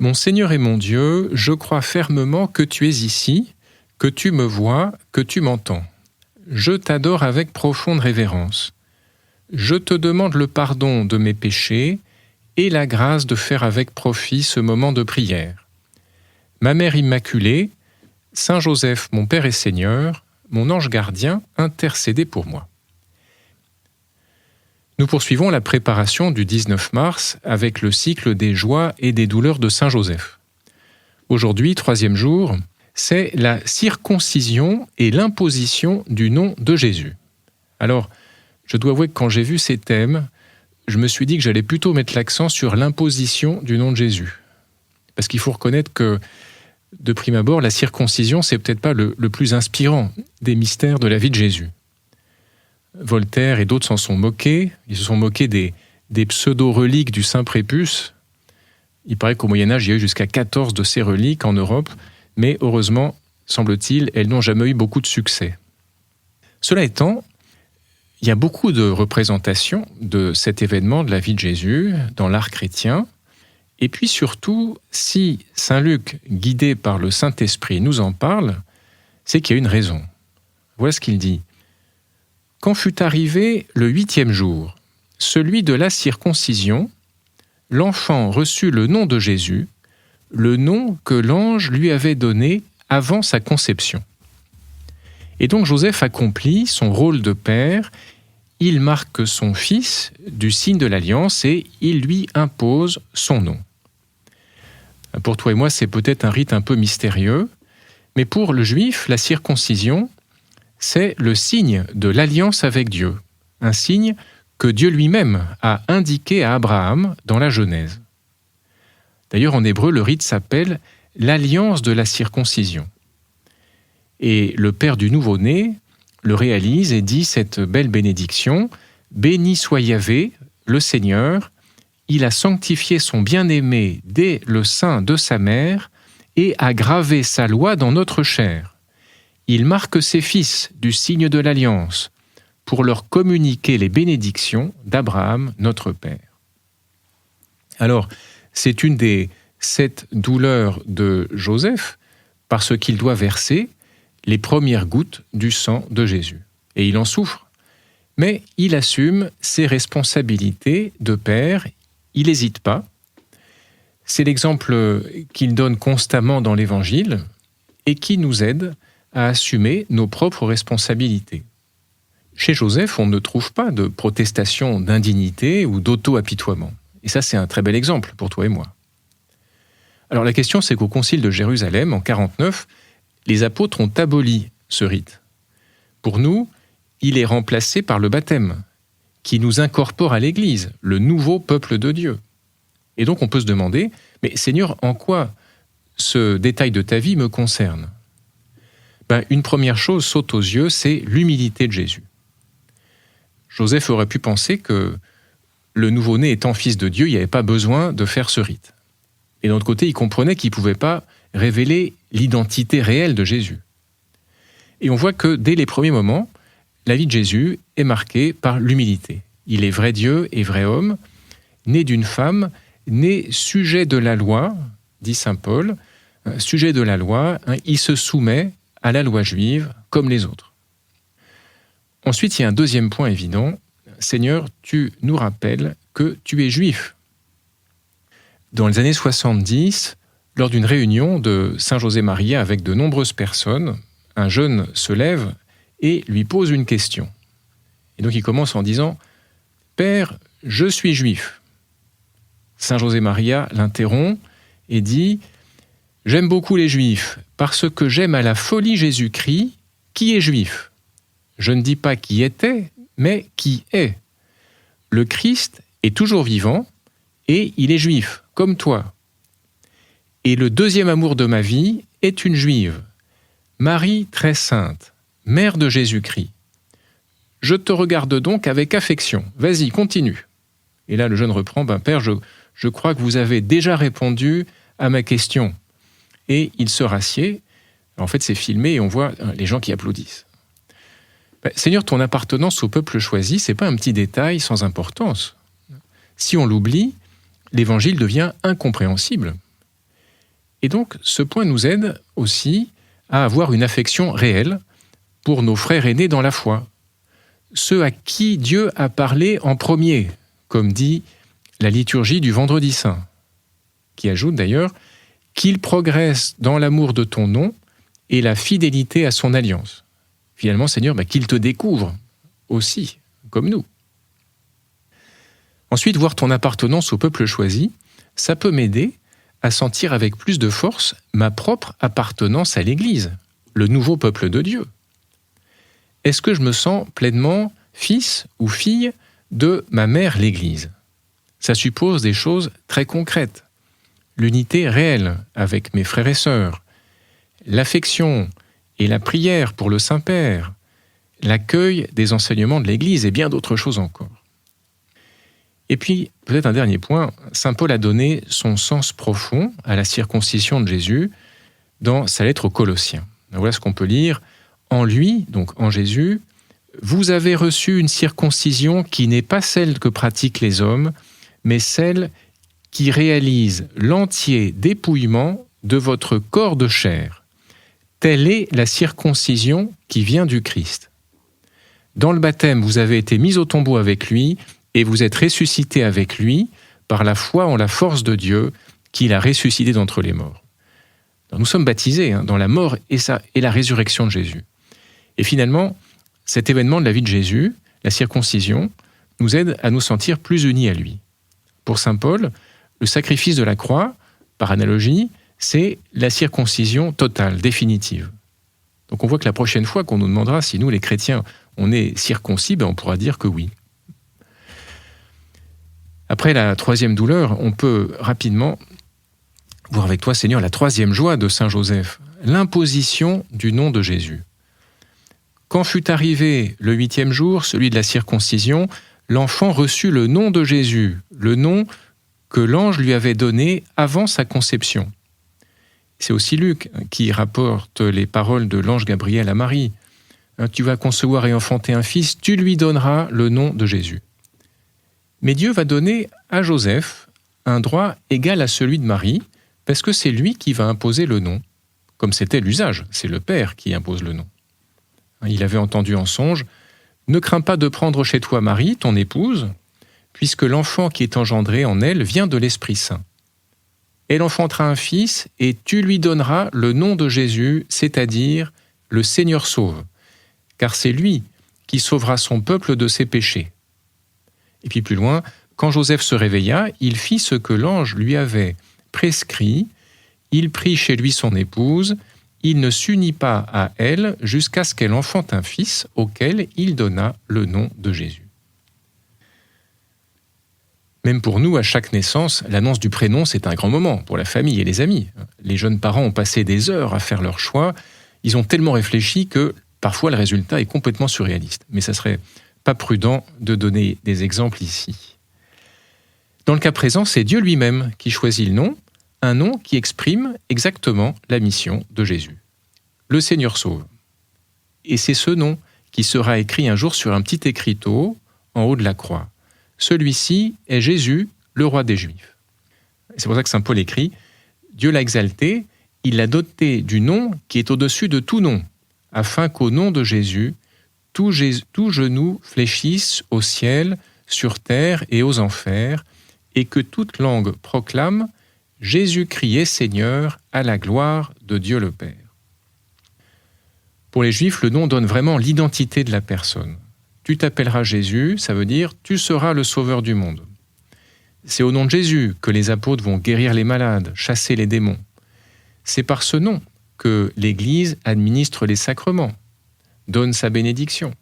Mon Seigneur et mon Dieu, je crois fermement que tu es ici, que tu me vois, que tu m'entends. Je t'adore avec profonde révérence. Je te demande le pardon de mes péchés et la grâce de faire avec profit ce moment de prière. Ma Mère Immaculée, Saint Joseph, mon Père et Seigneur, mon ange gardien, intercédez pour moi. Nous poursuivons la préparation du 19 mars avec le cycle des joies et des douleurs de Saint Joseph. Aujourd'hui, 3e jour, c'est la circoncision et l'imposition du nom de Jésus. Alors, je dois avouer que quand j'ai vu ces thèmes, je me suis dit que j'allais plutôt mettre l'accent sur l'imposition du nom de Jésus. Parce qu'il faut reconnaître que, de prime abord, la circoncision, c'est peut-être pas le plus inspirant des mystères de la vie de Jésus. Voltaire et d'autres s'en sont moqués. Ils se sont moqués des pseudo-reliques du Saint Prépuce. Il paraît qu'au Moyen-Âge, il y a eu jusqu'à 14 de ces reliques en Europe, mais heureusement, semble-t-il, elles n'ont jamais eu beaucoup de succès. Cela étant, il y a beaucoup de représentations de cet événement de la vie de Jésus dans l'art chrétien. Et puis surtout, si saint Luc, guidé par le Saint-Esprit, nous en parle, c'est qu'il y a une raison. Voilà ce qu'il dit. « Quand fut arrivé le 8e jour, celui de la circoncision, l'enfant reçut le nom de Jésus, le nom que l'ange lui avait donné avant sa conception. Et donc Joseph accomplit son rôle de père. Il marque son fils du signe de l'alliance et il lui impose son nom. Pour toi et moi, c'est peut-être un rite un peu mystérieux, mais pour le juif, la circoncision, c'est le signe de l'alliance avec Dieu, un signe que Dieu lui-même a indiqué à Abraham dans la Genèse. D'ailleurs, en hébreu, le rite s'appelle l'alliance de la circoncision. Et le père du nouveau-né le réalise et dit cette belle bénédiction « Béni soit Yahvé, le Seigneur, il a sanctifié son bien-aimé dès le sein de sa mère et a gravé sa loi dans notre chair. Il marque ses fils du signe de l'alliance pour leur communiquer les bénédictions d'Abraham, notre Père. » Alors, c'est une des 7 douleurs de Joseph parce qu'il doit verser les premières gouttes du sang de Jésus. Et il en souffre. Mais il assume ses responsabilités de père, il n'hésite pas. C'est l'exemple qu'il donne constamment dans l'Évangile et qui nous aide à assumer nos propres responsabilités. Chez Joseph, on ne trouve pas de protestation d'indignité ou d'auto-apitoiement. Et ça, c'est un très bel exemple pour toi et moi. Alors la question, c'est qu'au Concile de Jérusalem, en 49, les apôtres ont aboli ce rite. Pour nous, il est remplacé par le baptême, qui nous incorpore à l'Église, le nouveau peuple de Dieu. Et donc on peut se demander, mais Seigneur, en quoi ce détail de ta vie me concerne ? Une première chose saute aux yeux, c'est l'humilité de Jésus. Joseph aurait pu penser que le nouveau-né étant fils de Dieu, il n'y avait pas besoin de faire ce rite. Et d'un autre côté, il comprenait qu'il ne pouvait pas révéler l'identité réelle de Jésus. Et on voit que dès les premiers moments, la vie de Jésus est marquée par l'humilité. Il est vrai Dieu et vrai homme, né d'une femme, né sujet de la loi, dit saint Paul, sujet de la loi, il se soumet à la loi juive comme les autres. Ensuite, il y a un deuxième point évident. Seigneur, tu nous rappelles que tu es juif. Dans les années 70, lors d'une réunion de Saint-José-Maria avec de nombreuses personnes, un jeune se lève et lui pose une question. Et donc il commence en disant « Père, je suis juif ». Saint-José-Maria l'interrompt et dit « J'aime beaucoup les juifs parce que j'aime à la folie Jésus-Christ qui est juif. Je ne dis pas qui était, mais qui est. Le Christ est toujours vivant et il est juif, comme toi. Et le deuxième amour de ma vie est une juive, Marie très sainte, mère de Jésus-Christ. Je te regarde donc avec affection. Vas-y, continue. » Et là, le jeune reprend, « Père, je crois que vous avez déjà répondu à ma question. » Et il se rassied. En fait, c'est filmé et on voit les gens qui applaudissent. Seigneur, ton appartenance au peuple choisi, ce n'est pas un petit détail sans importance. Si on l'oublie, l'Évangile devient incompréhensible. Et donc, ce point nous aide aussi à avoir une affection réelle pour nos frères aînés dans la foi, ceux à qui Dieu a parlé en premier, comme dit la liturgie du Vendredi Saint, qui ajoute d'ailleurs qu'il progresse dans l'amour de ton nom et la fidélité à son alliance. Finalement, Seigneur, qu'il te découvre aussi, comme nous. Ensuite, voir ton appartenance au peuple choisi, ça peut m'aider à sentir avec plus de force ma propre appartenance à l'Église, le nouveau peuple de Dieu. Est-ce que je me sens pleinement fils ou fille de ma mère l'Église? Ça suppose des choses très concrètes. L'unité réelle avec mes frères et sœurs, l'affection et la prière pour le Saint-Père, l'accueil des enseignements de l'Église et bien d'autres choses encore. Et puis, peut-être un dernier point, saint Paul a donné son sens profond à la circoncision de Jésus dans sa lettre aux Colossiens. Voilà ce qu'on peut lire. En lui, donc en Jésus, vous avez reçu une circoncision qui n'est pas celle que pratiquent les hommes, mais celle qui réalise l'entier dépouillement de votre corps de chair. Telle est la circoncision qui vient du Christ. Dans le baptême, vous avez été mis au tombeau avec lui et vous êtes ressuscité avec lui par la foi en la force de Dieu qu'il a ressuscité d'entre les morts. Alors, nous sommes baptisés dans la mort et la résurrection de Jésus. Et finalement, cet événement de la vie de Jésus, la circoncision, nous aide à nous sentir plus unis à lui. Pour saint Paul, le sacrifice de la croix, par analogie, c'est la circoncision totale, définitive. Donc on voit que la prochaine fois qu'on nous demandera si nous, les chrétiens, on est circoncis, on pourra dire que oui. Après la troisième douleur, on peut rapidement voir avec toi, Seigneur, la troisième joie de saint Joseph, l'imposition du nom de Jésus. Quand fut arrivé le 8e jour, celui de la circoncision, l'enfant reçut le nom de Jésus, le nom que l'ange lui avait donné avant sa conception. C'est aussi Luc qui rapporte les paroles de l'ange Gabriel à Marie. Tu vas concevoir et enfanter un fils, tu lui donneras le nom de Jésus. Mais Dieu va donner à Joseph un droit égal à celui de Marie, parce que c'est lui qui va imposer le nom, comme c'était l'usage, c'est le père qui impose le nom. Il avait entendu en songe « Ne crains pas de prendre chez toi Marie, ton épouse, puisque l'enfant qui est engendré en elle vient de l'Esprit Saint. Elle enfantera un fils, et tu lui donneras le nom de Jésus, c'est-à-dire le Seigneur sauve, car c'est lui qui sauvera son peuple de ses péchés. » Et puis plus loin, quand Joseph se réveilla, il fit ce que l'ange lui avait prescrit, il prit chez lui son épouse, il ne s'unit pas à elle jusqu'à ce qu'elle enfante un fils auquel il donna le nom de Jésus. Même pour nous, à chaque naissance, l'annonce du prénom, c'est un grand moment pour la famille et les amis. Les jeunes parents ont passé des heures à faire leur choix. Ils ont tellement réfléchi que parfois le résultat est complètement surréaliste. Mais ça serait pas prudent de donner des exemples ici. Dans le cas présent, c'est Dieu lui-même qui choisit le nom, un nom qui exprime exactement la mission de Jésus. Le Seigneur sauve. Et c'est ce nom qui sera écrit un jour sur un petit écriteau en haut de la croix. Celui-ci est Jésus, le roi des Juifs. C'est pour ça que saint Paul écrit « Dieu l'a exalté, il l'a doté du nom qui est au-dessus de tout nom, afin qu'au nom de Jésus, tout genou fléchisse au ciel, sur terre et aux enfers, et que toute langue proclame « Jésus-Christ est Seigneur, à la gloire de Dieu le Père ». Pour les Juifs, le nom donne vraiment l'identité de la personne. Tu t'appelleras Jésus, ça veut dire tu seras le sauveur du monde. C'est au nom de Jésus que les apôtres vont guérir les malades, chasser les démons. C'est par ce nom que l'Église administre les sacrements, donne sa bénédiction.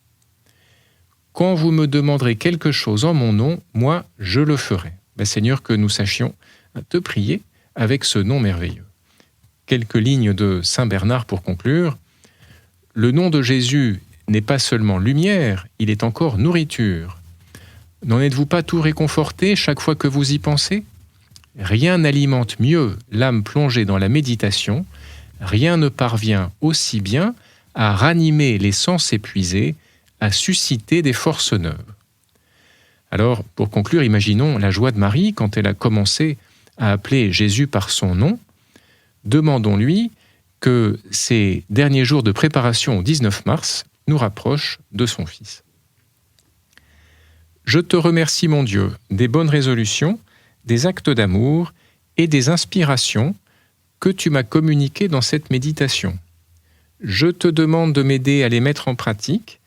Quand vous me demanderez quelque chose en mon nom, moi je le ferai. Seigneur, que nous sachions te prier avec ce nom merveilleux. Quelques lignes de saint Bernard pour conclure. Le nom de Jésus n'est pas seulement lumière, il est encore nourriture. N'en êtes-vous pas tout réconforté chaque fois que vous y pensez? Rien n'alimente mieux l'âme plongée dans la méditation, rien ne parvient aussi bien à ranimer les sens épuisés, à susciter des forces neuves. Alors, pour conclure, imaginons la joie de Marie quand elle a commencé à appeler Jésus par son nom. Demandons-lui que ces derniers jours de préparation au 19 mars nous rapprochent de son Fils. Je te remercie, mon Dieu, des bonnes résolutions, des actes d'amour et des inspirations que tu m'as communiquées dans cette méditation. Je te demande de m'aider à les mettre en pratique.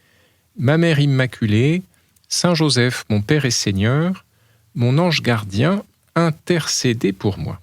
Ma Mère Immaculée, Saint Joseph, mon Père et Seigneur, mon ange gardien, intercédez pour moi.